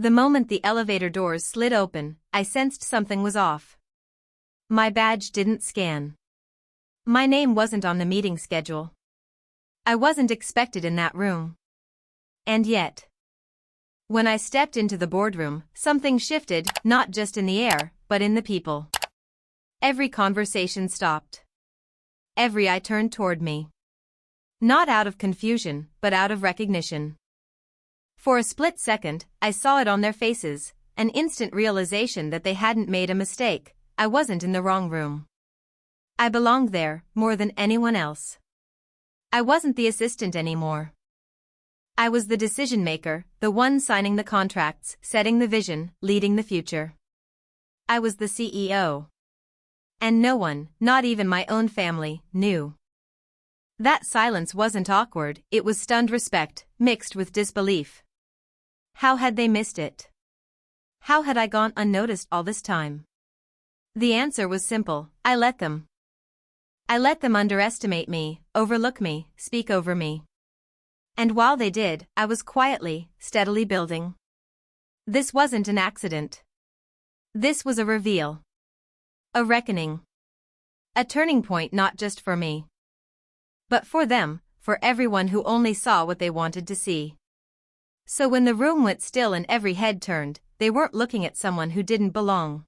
The moment the elevator doors slid open, I sensed something was off. My badge didn't scan. My name wasn't on the meeting schedule. I wasn't expected in that room. And yet, when I stepped into the boardroom, something shifted, not just in the air, but in the people. Every conversation stopped. Every eye turned toward me. Not out of confusion, but out of recognition. For a split second, I saw it on their faces, an instant realization that they hadn't made a mistake. I wasn't in the wrong room. I belonged there, more than anyone else. I wasn't the assistant anymore. I was the decision maker, the one signing the contracts, setting the vision, leading the future. I was the CEO. And no one, not even my own family, knew. That silence wasn't awkward, it was stunned respect, mixed with disbelief. How had they missed it? How had I gone unnoticed all this time? The answer was simple: I let them. I let them underestimate me, overlook me, speak over me. And while they did, I was quietly, steadily building. This wasn't an accident. This was a reveal. A reckoning. A turning point not just for me, but for them, for everyone who only saw what they wanted to see. So when the room went still and every head turned, they weren't looking at someone who didn't belong.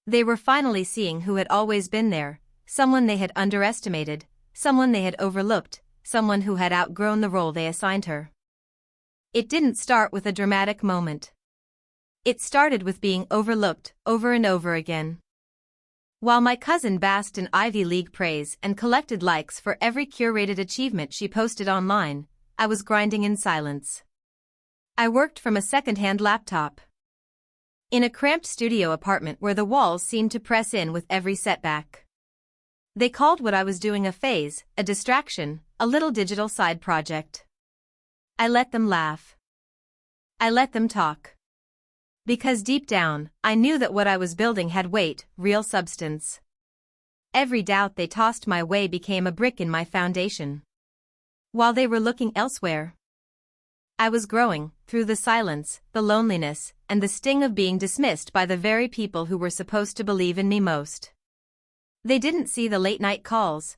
They were finally seeing who had always been there, someone they had underestimated, someone they had overlooked, someone who had outgrown the role they assigned her. It didn't start with a dramatic moment. It started with being overlooked, over and over again. While my cousin basked in Ivy League praise and collected likes for every curated achievement she posted online, I was grinding in silence. I worked from a second-hand laptop. In a cramped studio apartment where the walls seemed to press in with every setback. They called what I was doing a phase, a distraction, a little digital side project. I let them laugh. I let them talk. Because deep down, I knew that what I was building had weight, real substance. Every doubt they tossed my way became a brick in my foundation. While they were looking elsewhere, I was growing, through the silence, the loneliness, and the sting of being dismissed by the very people who were supposed to believe in me most. They didn't see the late-night calls,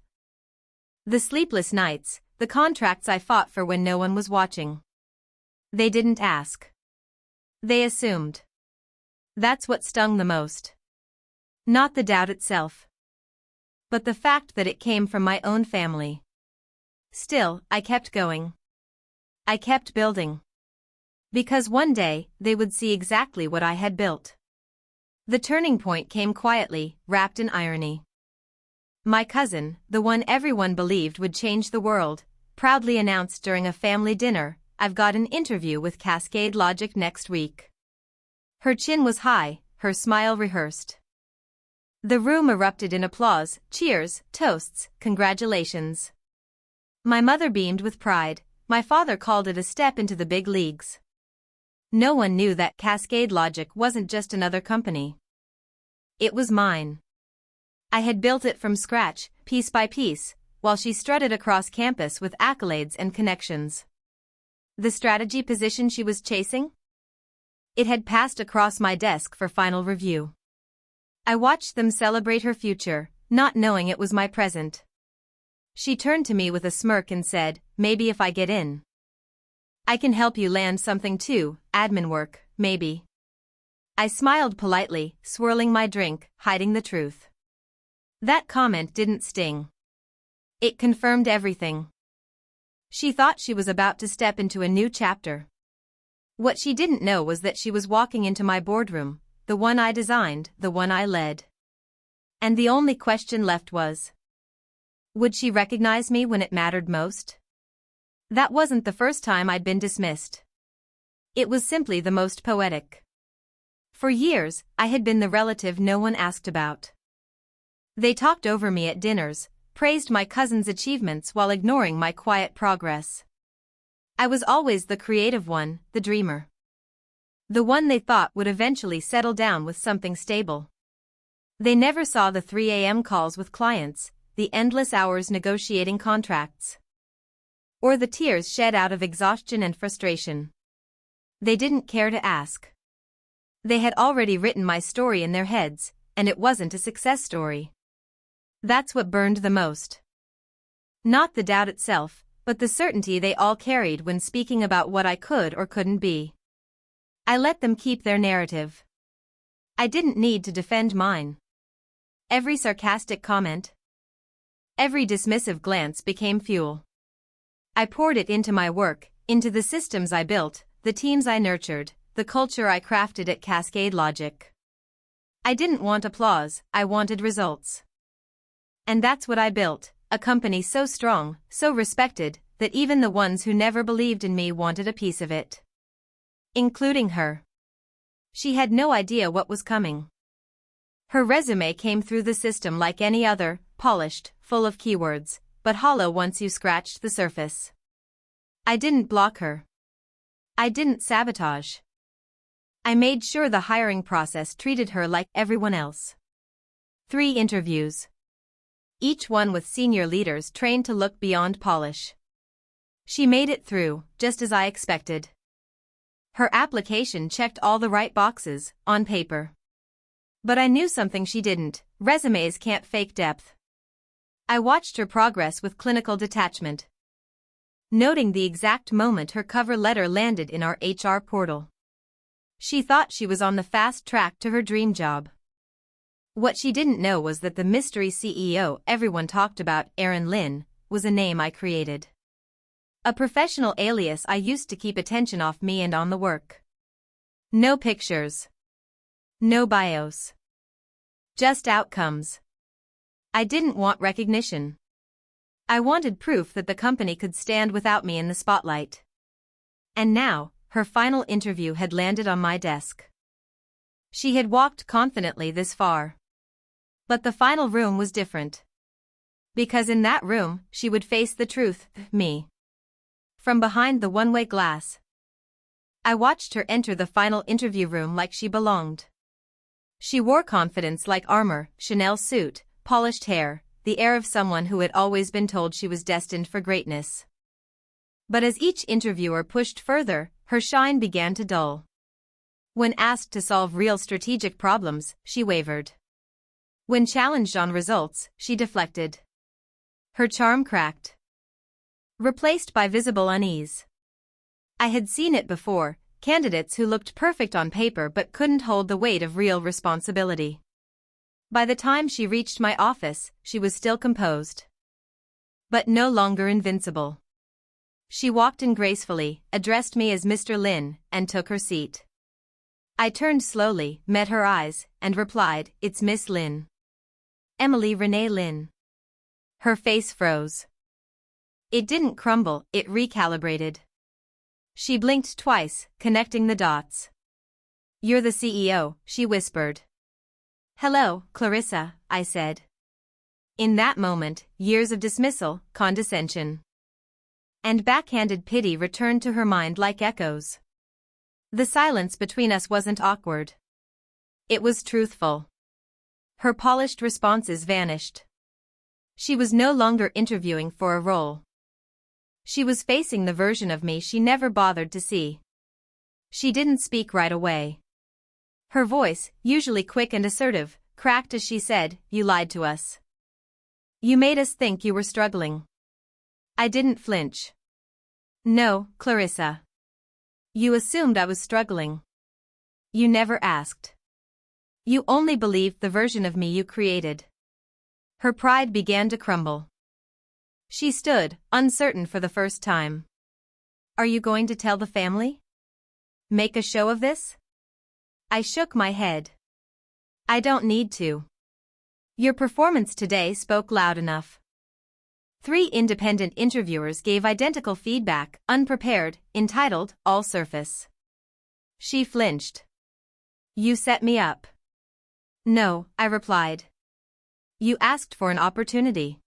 the sleepless nights, the contracts I fought for when no one was watching. They didn't ask. They assumed. That's what stung the most. Not the doubt itself, but the fact that it came from my own family. Still, I kept going. I kept building. Because one day, they would see exactly what I had built. The turning point came quietly, wrapped in irony. My cousin, the one everyone believed would change the world, proudly announced during a family dinner, "I've got an interview with Cascade Logic next week." Her chin was high, her smile rehearsed. The room erupted in applause, cheers, toasts, congratulations. My mother beamed with pride. My father called it a step into the big leagues. No one knew that Cascade Logic wasn't just another company. It was mine. I had built it from scratch, piece by piece, while she strutted across campus with accolades and connections. The strategy position she was chasing? It had passed across my desk for final review. I watched them celebrate her future, not knowing it was my present. She turned to me with a smirk and said, "Maybe if I get in, I can help you land something too, admin work, maybe." I smiled politely, swirling my drink, hiding the truth. That comment didn't sting. It confirmed everything. She thought she was about to step into a new chapter. What she didn't know was that she was walking into my boardroom, the one I designed, the one I led. And the only question left was, would she recognize me when it mattered most? That wasn't the first time I'd been dismissed. It was simply the most poetic. For years, I had been the relative no one asked about. They talked over me at dinners, praised my cousin's achievements while ignoring my quiet progress. I was always the creative one, the dreamer. The one they thought would eventually settle down with something stable. They never saw the 3 a.m. calls with clients, the endless hours negotiating contracts, or the tears shed out of exhaustion and frustration. They didn't care to ask. They had already written my story in their heads, and it wasn't a success story. That's what burned the most. Not the doubt itself, but the certainty they all carried when speaking about what I could or couldn't be. I let them keep their narrative. I didn't need to defend mine. Every sarcastic comment, every dismissive glance became fuel. I poured it into my work, into the systems I built, the teams I nurtured, the culture I crafted at Cascade Logic. I didn't want applause, I wanted results. And that's what I built, a company so strong, so respected, that even the ones who never believed in me wanted a piece of it. Including her. She had no idea what was coming. Her resume came through the system like any other, polished, full of keywords, but hollow once you scratched the surface. I didn't block her. I didn't sabotage. I made sure the hiring process treated her like everyone else. 3 interviews. Each one with senior leaders trained to look beyond polish. She made it through, just as I expected. Her application checked all the right boxes, on paper. But I knew something she didn't: resumes can't fake depth. I watched her progress with clinical detachment, noting the exact moment her cover letter landed in our HR portal. She thought she was on the fast track to her dream job. What she didn't know was that the mystery CEO everyone talked about, Erin Lin, was a name I created. A professional alias I used to keep attention off me and on the work. No pictures. No bios. Just outcomes. I didn't want recognition. I wanted proof that the company could stand without me in the spotlight. And now, her final interview had landed on my desk. She had walked confidently this far. But the final room was different. Because in that room, she would face the truth, me. From behind the one-way glass. I watched her enter the final interview room like she belonged. She wore confidence like armor, Chanel suit, polished hair, the air of someone who had always been told she was destined for greatness. But as each interviewer pushed further, her shine began to dull. When asked to solve real strategic problems, she wavered. When challenged on results, she deflected. Her charm cracked, replaced by visible unease. I had seen it before, candidates who looked perfect on paper but couldn't hold the weight of real responsibility. By the time she reached my office, she was still composed, but no longer invincible. She walked in gracefully, addressed me as Mr. Lin, and took her seat. I turned slowly, met her eyes, and replied, "It's Miss Lin. Emily Renee Lin." Her face froze. It didn't crumble, it recalibrated. She blinked twice, connecting the dots. "You're the CEO," she whispered. "Hello, Clarissa," I said. In that moment, years of dismissal, condescension, and backhanded pity returned to her mind like echoes. The silence between us wasn't awkward. It was truthful. Her polished responses vanished. She was no longer interviewing for a role. She was facing the version of me she never bothered to see. She didn't speak right away. Her voice, usually quick and assertive, cracked as she said, "You lied to us. You made us think you were struggling." I didn't flinch. "No, Clarissa. You assumed I was struggling. You never asked. You only believed the version of me you created." Her pride began to crumble. She stood, uncertain for the first time. "Are you going to tell the family? Make a show of this?" I shook my head. "I don't need to. Your performance today spoke loud enough." 3 independent interviewers gave identical feedback, unprepared, entitled, "All surface." She flinched. "You set me up." "No," I replied. "You asked for an opportunity.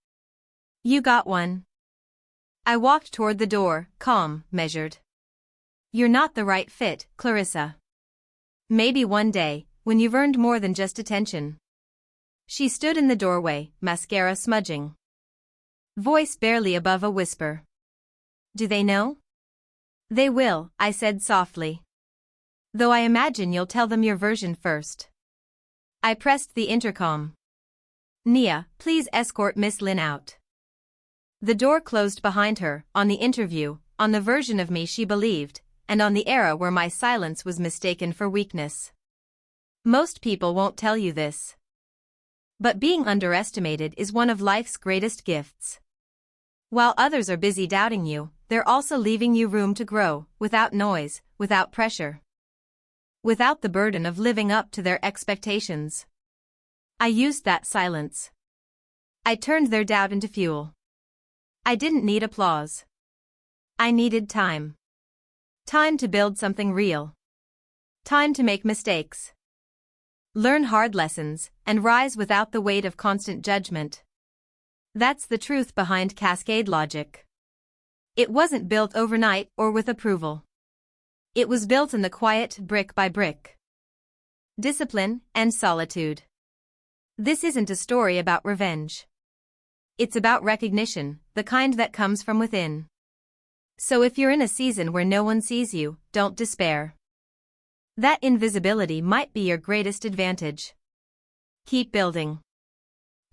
You got one." I walked toward the door, calm, measured. "You're not the right fit, Clarissa. Maybe one day, when you've earned more than just attention." She stood in the doorway, mascara smudging. Voice barely above a whisper. "Do they know?" "They will," I said softly. Though I imagine you'll tell them your version first. I pressed the intercom. Nia, please escort Miss Lin out. The door closed behind her, on the interview, on the version of me she believed, and on the era where my silence was mistaken for weakness. Most people won't tell you this. But being underestimated is one of life's greatest gifts. While others are busy doubting you, they're also leaving you room to grow, without noise, without pressure. Without the burden of living up to their expectations. I used that silence. I turned their doubt into fuel. I didn't need applause. I needed time. Time to build something real. Time to make mistakes. Learn hard lessons, and rise without the weight of constant judgment. That's the truth behind Cascade Logic. It wasn't built overnight or with approval. It was built in the quiet, brick by brick. Discipline and solitude. This isn't a story about revenge. It's about recognition, the kind that comes from within. So if you're in a season where no one sees you, don't despair. That invisibility might be your greatest advantage. Keep building.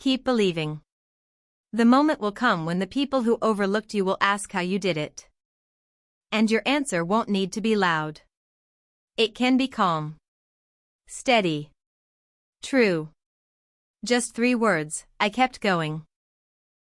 Keep believing. The moment will come when the people who overlooked you will ask how you did it. And your answer won't need to be loud. It can be calm. Steady. True. Just 3 words, I kept going.